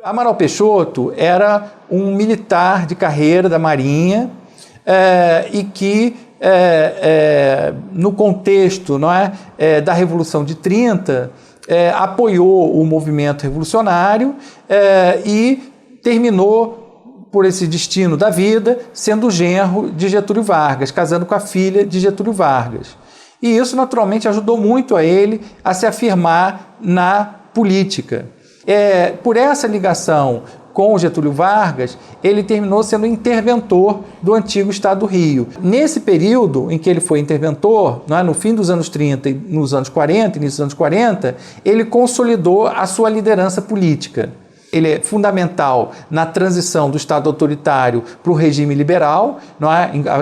Amaral Peixoto era um militar de carreira da Marinha e que, no contexto, não é, da Revolução de 30, apoiou o movimento revolucionário e terminou, por esse destino da vida, sendo genro de Getúlio Vargas, casando com a filha de Getúlio Vargas. E isso, naturalmente, ajudou muito a ele a se afirmar na política. Por essa ligação com o Getúlio Vargas, ele terminou sendo interventor do antigo Estado do Rio. Nesse período em que ele foi interventor, no fim dos anos 30 e nos anos 40, início dos anos 40, ele consolidou a sua liderança política. Ele é fundamental na transição do Estado autoritário para o regime liberal,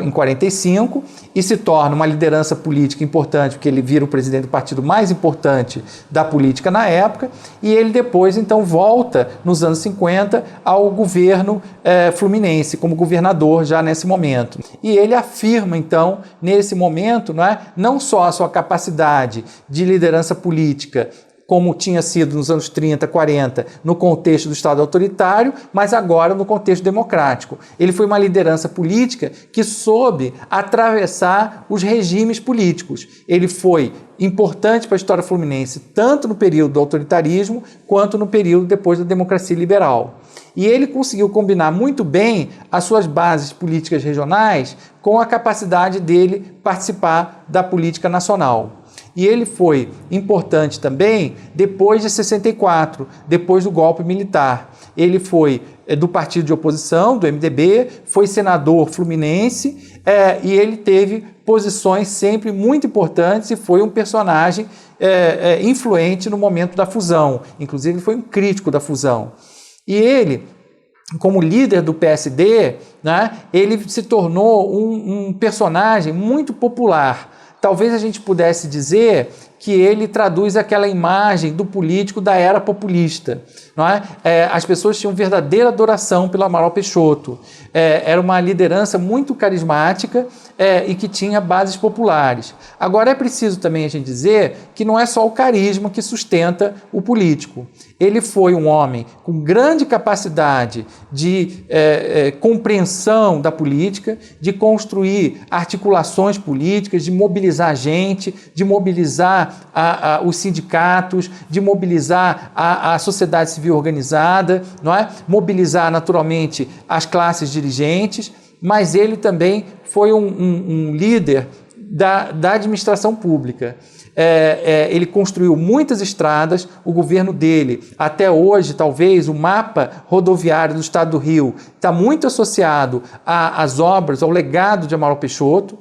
em 45, e se torna uma liderança política importante, porque ele vira o presidente do partido mais importante da política na época, e ele depois, então, volta, nos anos 50, ao governo fluminense, como governador já nesse momento. E ele afirma, então, nesse momento, não só a sua capacidade de liderança política, como tinha sido nos anos 30, 40, no contexto do Estado autoritário, mas agora no contexto democrático. Ele foi uma liderança política que soube atravessar os regimes políticos. Ele foi importante para a história fluminense, tanto no período do autoritarismo, quanto no período depois da democracia liberal. E ele conseguiu combinar muito bem as suas bases políticas regionais com a capacidade dele participar da política nacional. E ele foi importante também depois de 64, depois do golpe militar. Ele foi do partido de oposição, do MDB, foi senador fluminense e ele teve posições sempre muito importantes e foi um personagem influente no momento da fusão. Inclusive, ele foi um crítico da fusão. E ele, como líder do PSD, ele se tornou um personagem muito popular. Talvez a gente pudesse dizer que ele traduz aquela imagem do político da era populista. As pessoas tinham verdadeira adoração pelo Amaral Peixoto. Era uma liderança muito carismática e que tinha bases populares. Agora, é preciso também a gente dizer que não é só o carisma que sustenta o político. Ele foi um homem com grande capacidade de compreensão da política, de construir articulações políticas, de mobilizar gente, de mobilizar os sindicatos, de mobilizar a sociedade civil organizada, mobilizar naturalmente as classes dirigentes, mas ele também foi um líder da administração pública. Ele construiu muitas estradas, o governo dele, até hoje, talvez, o mapa rodoviário do Estado do Rio está muito associado às obras, ao legado de Amaral Peixoto.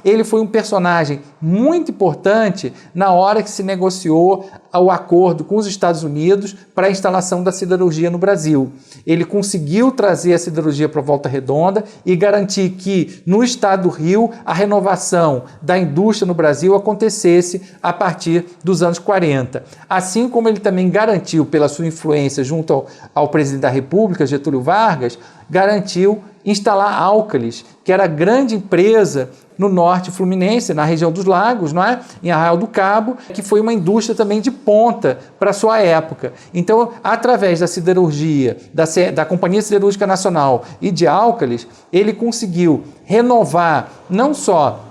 Ele foi um personagem muito importante na hora que se negociou o acordo com os Estados Unidos para a instalação da siderurgia no Brasil. Ele conseguiu trazer a siderurgia para Volta Redonda e garantir que, no Estado do Rio, a renovação da indústria no Brasil acontecesse a partir dos anos 40. Assim como ele também garantiu, pela sua influência junto ao presidente da República, Getúlio Vargas, garantiu instalar a Álcalis, que era a grande empresa no norte fluminense, na região dos lagos, em Arraial do Cabo, que foi uma indústria também de ponta para a sua época. Então, através da siderurgia, da Companhia Siderúrgica Nacional e de Álcalis, ele conseguiu renovar não só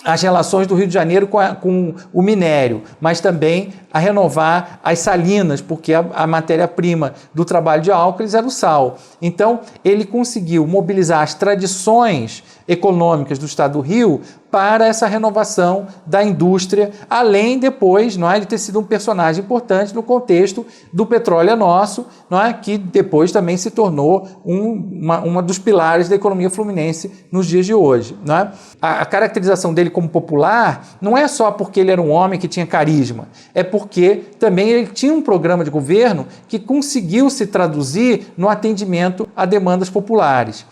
as relações do Rio de Janeiro com o minério, mas também a renovar as salinas, porque a matéria-prima do trabalho de Álcalis era o sal. Então, ele conseguiu mobilizar as tradições econômicas do Estado do Rio para essa renovação da indústria, além depois de ter sido um personagem importante no contexto do Petróleo é Nosso, que depois também se tornou uma dos pilares da economia fluminense nos dias de hoje. A caracterização dele como popular não é só porque ele era um homem que tinha carisma, é porque também ele tinha um programa de governo que conseguiu se traduzir no atendimento a demandas populares.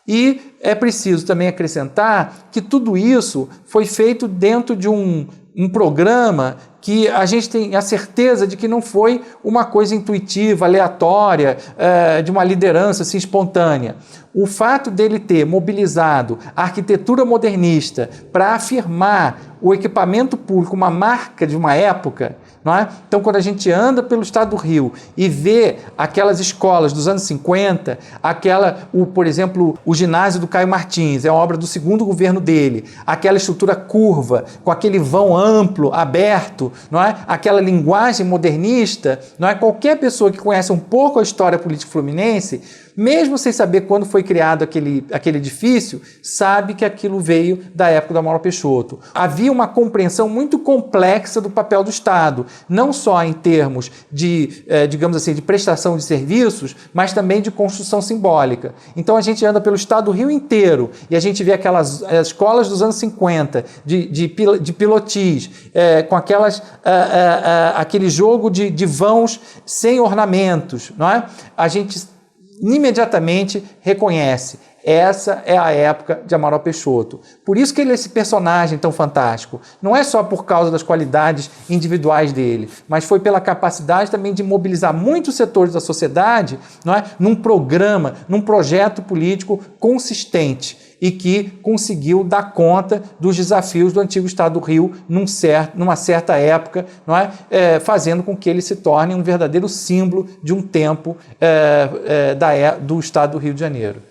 E é preciso também acrescentar que tudo isso foi feito dentro de um programa que a gente tem a certeza de que não foi uma coisa intuitiva, aleatória, de uma liderança assim, espontânea. O fato dele ter mobilizado a arquitetura modernista para afirmar o equipamento público, uma marca de uma época, não é? Então, quando a gente anda pelo estado do Rio e vê aquelas escolas dos anos 50, por exemplo, o ginásio do Caio Martins, é uma obra do segundo governo dele, aquela estrutura curva, com aquele vão amplo, aberto, não é? Aquela linguagem modernista, não é? Qualquer pessoa que conhece um pouco a história política fluminense, mesmo sem saber quando foi criado aquele edifício, sabe que aquilo veio da época do Amaral Peixoto. Havia uma compreensão muito complexa do papel do Estado, não só em termos de, digamos assim, de prestação de serviços, mas também de construção simbólica. Então a gente anda pelo estado do Rio inteiro e a gente vê aquelas escolas dos anos 50, de pilotis, com aquele jogo de vãos sem ornamentos, não é? A gente imediatamente reconhece. Essa é a época de Amaral Peixoto. Por isso que ele é esse personagem tão fantástico. Não é só por causa das qualidades individuais dele, mas foi pela capacidade também de mobilizar muitos setores da sociedade, não é? Num programa, num projeto político consistente e que conseguiu dar conta dos desafios do antigo Estado do Rio numa certa época, não é? Fazendo com que ele se torne um verdadeiro símbolo de um tempo do Estado do Rio de Janeiro.